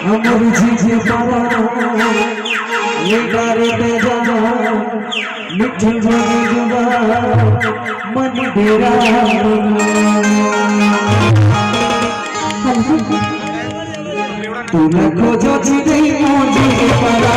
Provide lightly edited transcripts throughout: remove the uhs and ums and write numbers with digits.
अमर जी पारा ये गारे पे जा मिठी भरी जुबा मन डेरा तू लखो जो छी मोजी पारा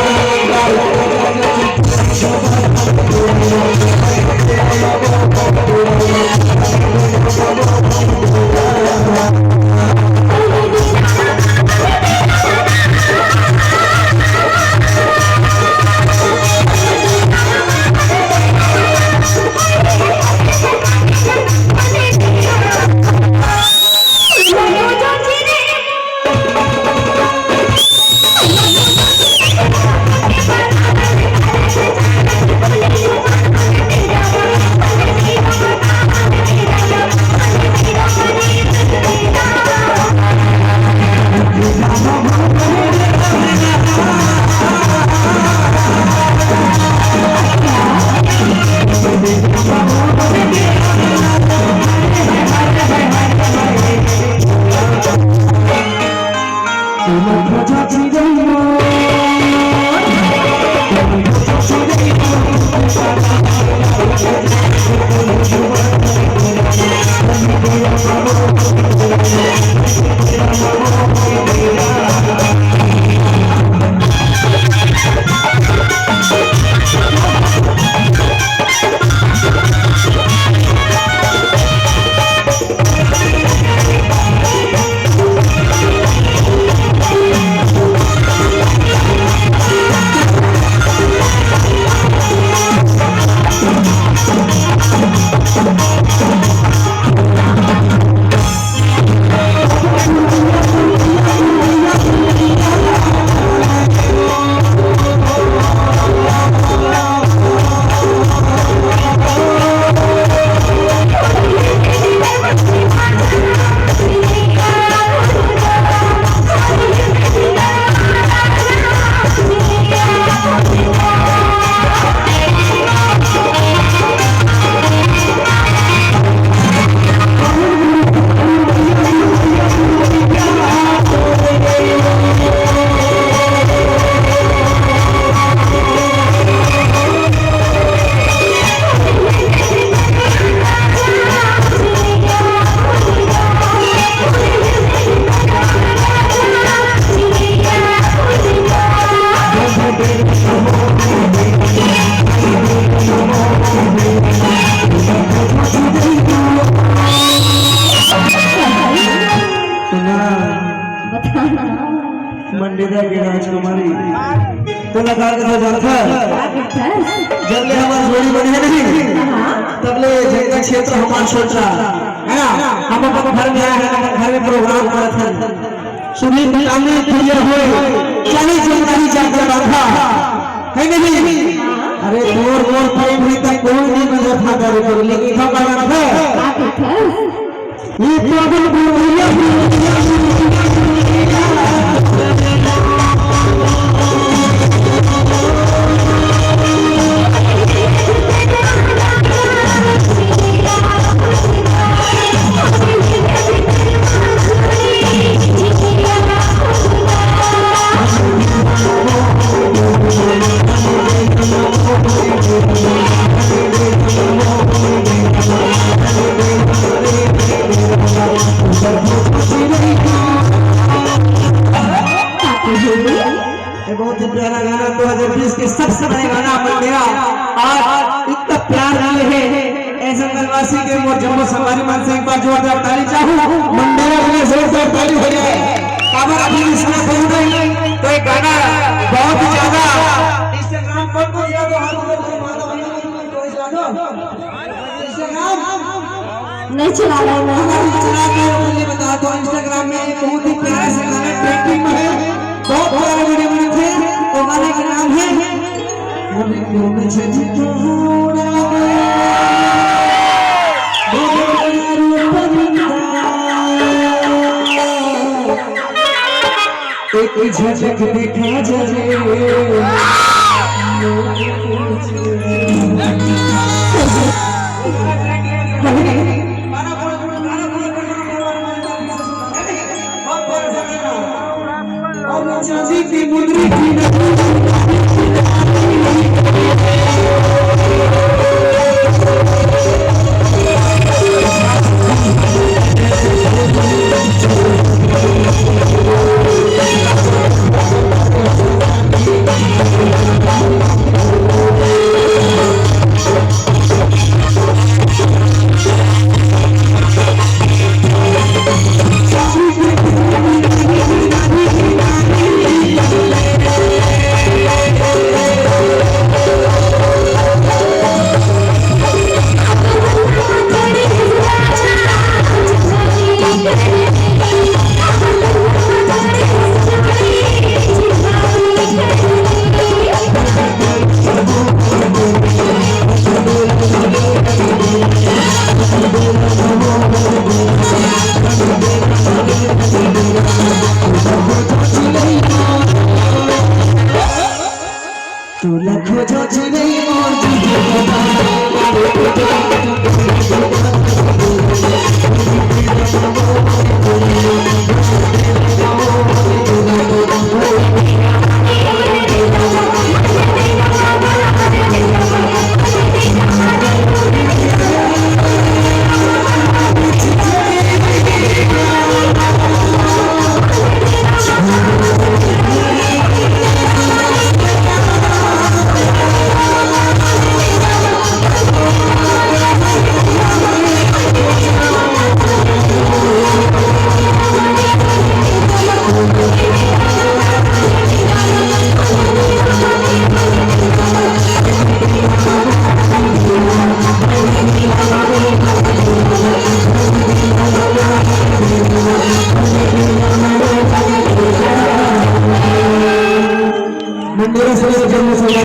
मंडिदा की राजकुमारी कलाकार का जानता जब ले हमारी जोड़ी बनी है नहीं तब ले जगह क्षेत्र हमारा छोड़ रहा है ना हम अपन घर में आए हैं घर में प्रोग्राम करा था सुनील कामनी क्लियर हुए चली जानकारी जाकर रखा है नहीं अरे मोर पाई भी तक कोई नहीं मजा था करे लेकिन था बना था ये पागल बोलिया बहुत ही प्यारा गाना 2020 के सबसे बड़े गाना बन गया और इतना प्यार दिए है ऐसे नलवासी के मोर जम्मू सवारी मन से एक बार जोरदार ताली चाहूं मंडेरा में जोरदार ताली हो जाए काबर अभी इसमें बोल रहे तो एक गाना बहुत ही ज्यादा इंस्टाग्राम पर को याद नहीं चला रहा मैं बता दो इंस्टाग्राम में बहुत ही प्यारा से गाना ट्रेंडिंग में है बहुत प्यारे वीडियो बने थे तो गाने का नाम है अभी क्यों मुझे थोड़ा एक झलक देखा जाए चांदी की मुंदरी की